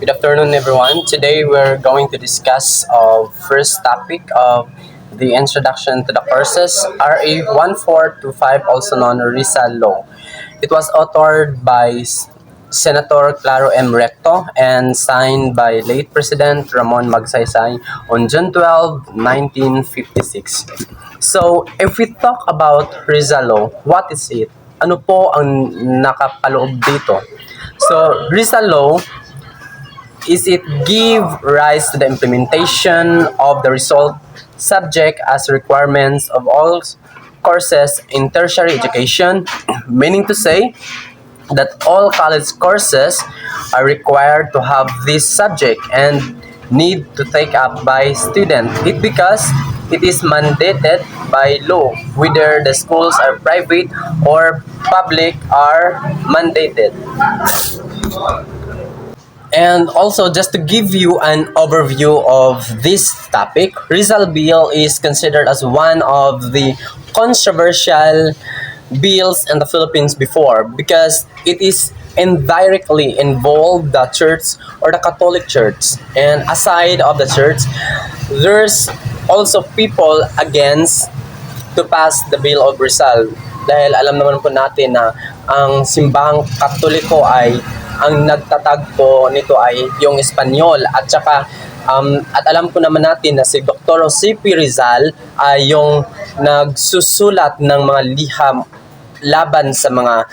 Good afternoon, everyone. Today we're going to discuss first topic of the introduction to the courses, RA 1425, also known as Rizal Law. It was authored by Senator Claro M. Recto and signed by late President Ramon Magsaysay on June 12, 1956. So, if we talk about Rizal Law, what is it? Ano po ang nakapaloob dito? So, Rizal Law is it give rise to the implementation of the result subject as requirements of all courses in tertiary education, meaning to say that all college courses are required to have this subject and need to take up by student. It because it is mandated by law, whether the schools are private or public are mandated. And also, just to give you an overview of this topic, Rizal Bill is considered as one of the controversial bills in the Philippines before because it is indirectly involved the church or the Catholic Church. And aside of the church, there's also people against to pass the Bill of Rizal. Dahil alam naman po natin na ang simbahang Katoliko ay ang nagtatag po nito ay yung Espanyol at alam po naman natin na si Dr. C.P. Rizal ay yung nagsusulat ng mga liham laban sa mga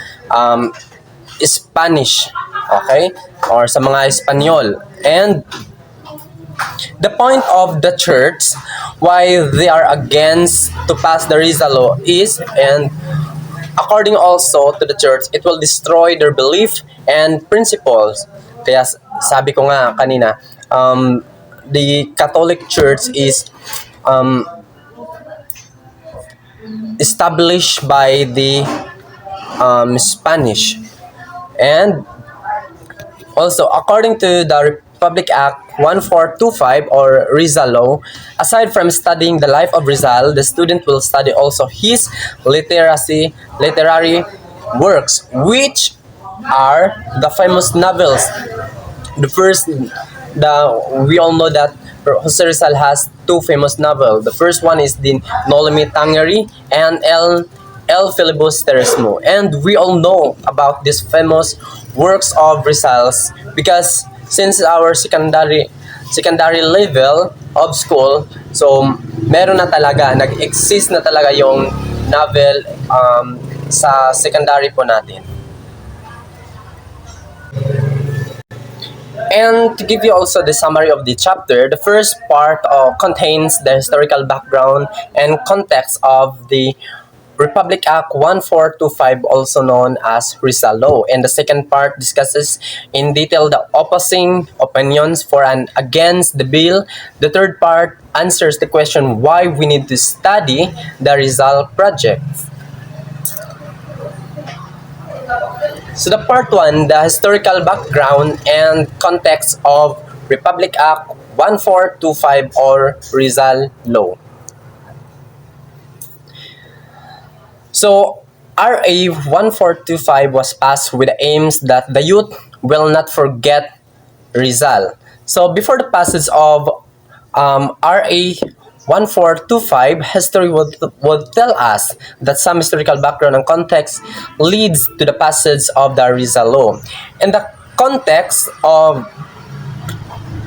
Spanish, okay? Or sa mga Espanyol. And the point of the church why they are against to pass the Rizal law is, and according also to the church, it will destroy their belief and principles. Kaya sabi ko nga kanina, the Catholic Church is established by the Spanish. And also, according to the Republic Act 1425 or Rizal Law, aside from studying the life of Rizal, the student will study also his literary works, which are the famous novels. We all know that Jose Rizal has two famous novels. The first one is the Nolimi Tangeri and El Filibusterismo. And we all know about these famous works of Rizal's because since our secondary level of school, so meron na talaga, nag-exist na talaga yung novel sa secondary po natin. And to give you also the summary of the chapter, the first part contains the historical background and context of the Republic Act 1425, also known as Rizal Law. And the second part discusses in detail the opposing opinions for and against the bill. The third part answers the question why we need to study the Rizal project. So the part 1, the historical background and context of Republic Act 1425 or Rizal Law. So, RA 1425 was passed with the aims that the youth will not forget Rizal. So, before the passage of RA 1425, history would tell us that some historical background and context leads to the passage of the Rizal Law. And the context of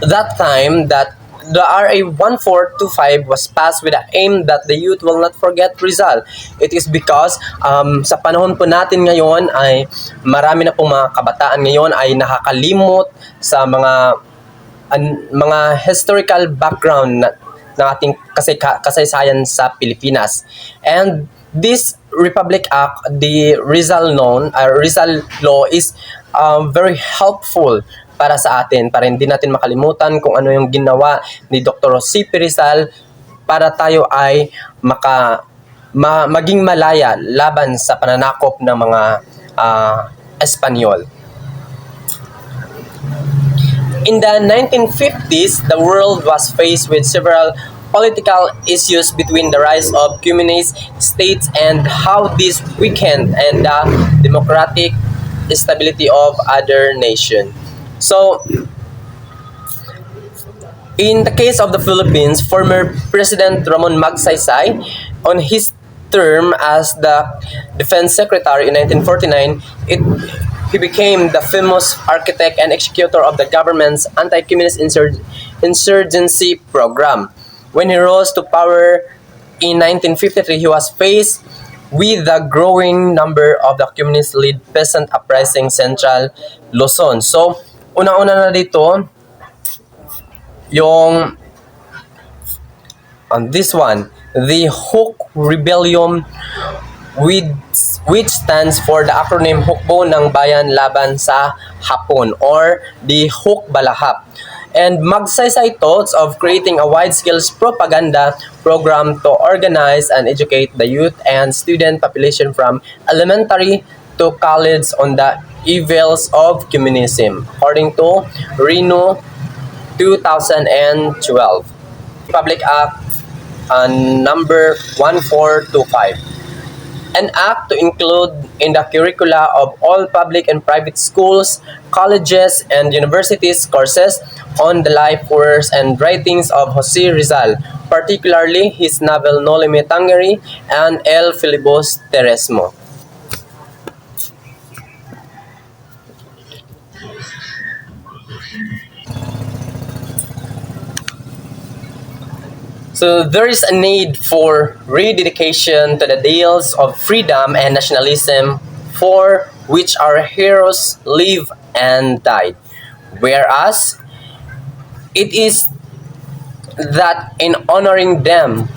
that time that the RA 1425 was passed with the aim that the youth will not forget Rizal. It is because sa panahon po natin ngayon ay marami na pong mga kabataan ngayon ay nakakalimot sa mga historical background ng ating kasaysayan sa Pilipinas. And this Republic Act, the Rizal Law is very helpful para sa atin, para hindi natin makalimutan kung ano yung ginawa ni Dr. C.P. Rizal para tayo ay maging malaya laban sa pananakop ng mga Espanyol. In the 1950s, the world was faced with several political issues between the rise of communist states and how this weakened and the democratic stability of other nations. So, In the case of the Philippines, former President Ramon Magsaysay, on his term as the Defense Secretary in 1949, he became the famous architect and executor of the government's anti-communist insurgency program. When he rose to power in 1953, he was faced with the growing number of the communist-led peasant uprising Central Luzon. So, unang-una na dito, yung on this one, the Hook Rebellion, with, which stands for the acronym Hukbo ng Bayan Laban sa Hapon, or the Hook Balahap. And Magsaysay thoughts of creating a wide-scale propaganda program to organize and educate the youth and student population from elementary to college on the evils of communism, according to Reno 2012. Public Act number 1425. An act to include in the curricula of all public and private schools, colleges, and universities courses on the life, works, and writings of Jose Rizal, particularly his novel No Limit Tangeri and El Filibusterismo. So there is a need for rededication to the ideals of freedom and nationalism for which our heroes live and died. Whereas it is that in honoring them,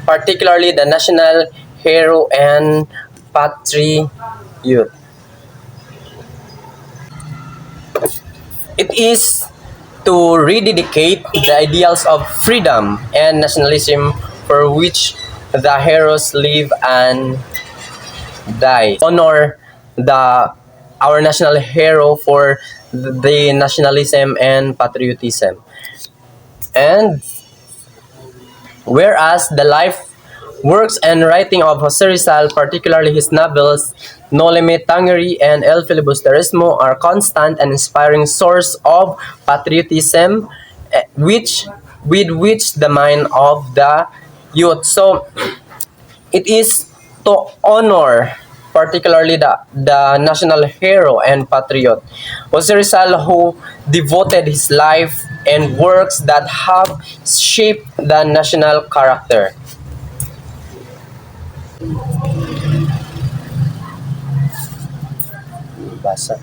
particularly the national hero and patriot, it is to rededicate the ideals of freedom and nationalism for which the heroes live and die. Honor the our national hero for the nationalism and patriotism. And whereas the life, works, and writing of Jose Rizal, particularly his novels No Limit Tangeri and El Filibusterismo, are constant and inspiring source of patriotism, with which the mind of the youth. So it is to honor particularly the national hero and patriot Jose Rizal, who devoted his life and works that have shaped the national character. Basa.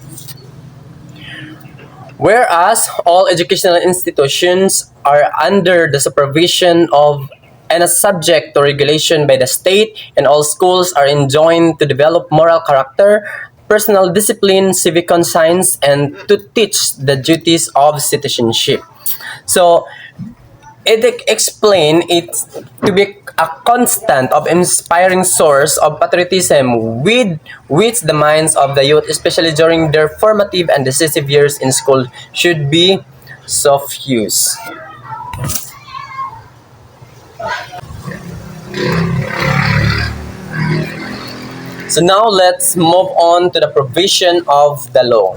Whereas all educational institutions are under the supervision of and are subject to regulation by the state, and all schools are enjoined to develop moral character, personal discipline, civic conscience, and to teach the duties of citizenship. So it explain it to be a constant of inspiring source of patriotism with which the minds of the youth, especially during their formative and decisive years in school, should be suffused. So now let's move on to the provision of the law.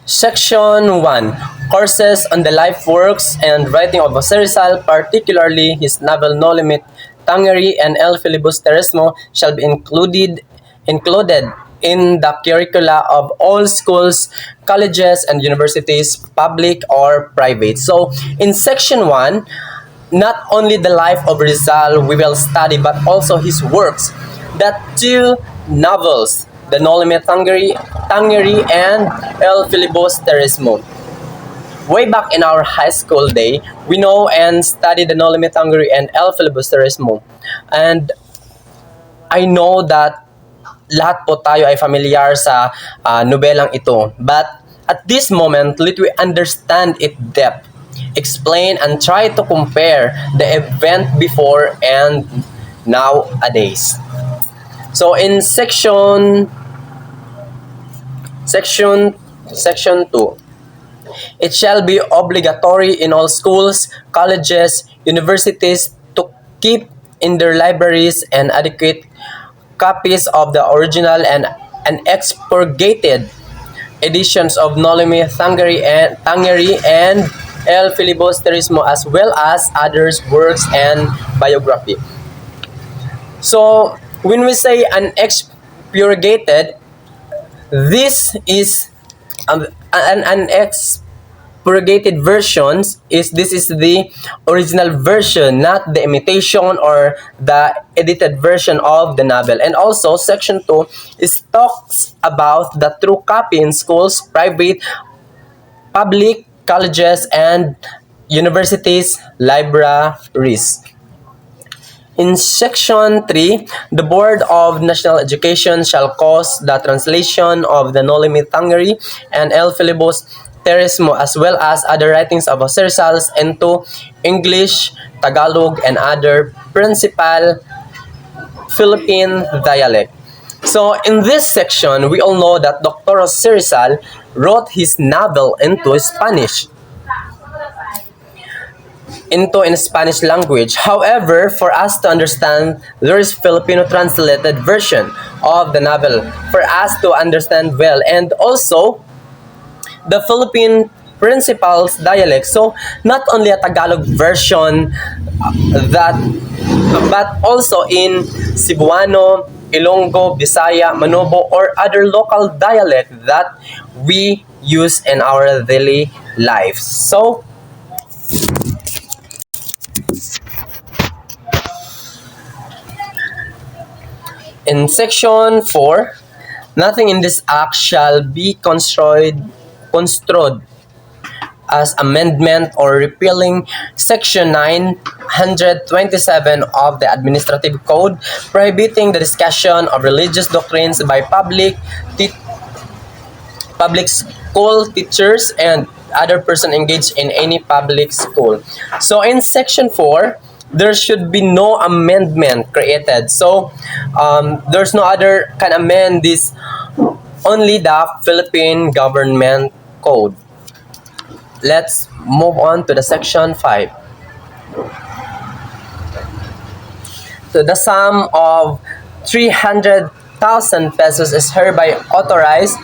Section 1. Courses on the life, works, and writing of Jose Rizal, particularly his novel No Limit Tangeri and El Filibusterismo, shall be included in the curricula of all schools, colleges, and universities, public or private. So, in Section 1, not only the life of Rizal we will study, but also his works. The two novels, the No Limit Tangeri and El Filibusterismo. Way back in our high school day, we know and studied the No Limit Tangeri and El Filibusterismo. And I know that lahat po tayo ay familiar sa nobelang ito. But at this moment, let we understand it depth, explain, and try to compare the event before and nowadays. So in section 2, it shall be obligatory in all schools, colleges, universities to keep in their libraries and adequate copies of the original and expurgated editions of Nolimi Tangeri and El Filibusterismo, as well as others works and biography. So when we say unexpurgated, this is an expurgated versions is this is the original version, not the imitation or the edited version of the novel. And also section 2 is talks about the true copy in schools, private, public, colleges, and universities, libraries. In Section 3, the Board of National Education shall cause the translation of the Nolimi Tangeri and El Filibus Teresmo, as well as other writings of Jose Rizal, into English, Tagalog, and other principal Philippine dialect. So in this section, we all know that Dr. Jose Rizal wrote his novel in Spanish language. However, for us to understand, there is Filipino translated version of the novel for us to understand well, and also the Philippine principal's dialect. So not only a Tagalog version that, but also in Cebuano, Ilonggo, Bisaya, Manobo, or other local dialect that we use in our daily lives. So in section 4, nothing in this act shall be construed as amendment or repealing section 927 of the Administrative Code, prohibiting the discussion of religious doctrines by public school teachers and other person engaged in any public school. So in section 4, there should be no amendment created. So there's no other can amend this, only the Philippine Government Code. Let's move on to the section 5. So the sum of 300,000 pesos is hereby authorized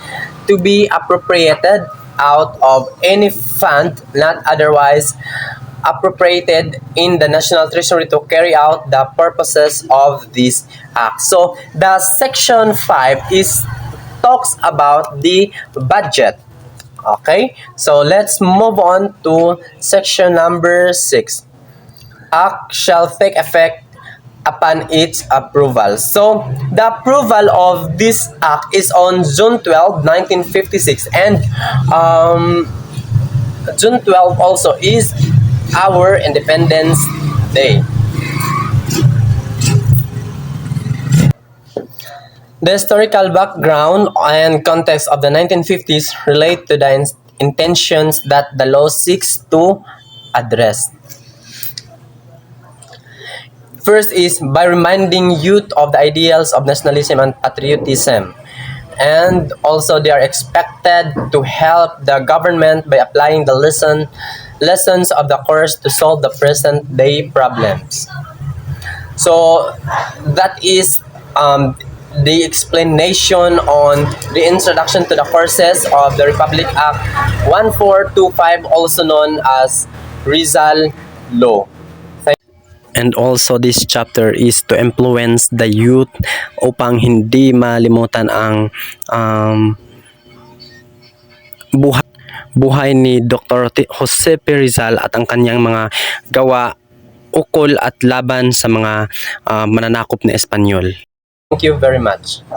to be appropriated out of any fund not otherwise appropriated in the National Treasury to carry out the purposes of this act. So the section 5 is talks about the budget. Okay, so let's move on to section number 6. Act shall take effect upon its approval. So the approval of this act is on June 12, 1956, and June 12 also is our Independence Day. The historical background and context of the 1950s relate to the intentions that the law seeks to address. First is by reminding youth of the ideals of nationalism and patriotism. And also they are expected to help the government by applying the lessons of the course to solve the present day problems. So that is the explanation on the introduction to the courses of the Republic Act 1425, also known as Rizal Law. And also this chapter is to influence the youth upang hindi malimutan ang buhay ni Dr. Jose P. Rizal at ang kanyang mga gawa ukol at laban sa mga mananakop na Espanyol. Thank you very much.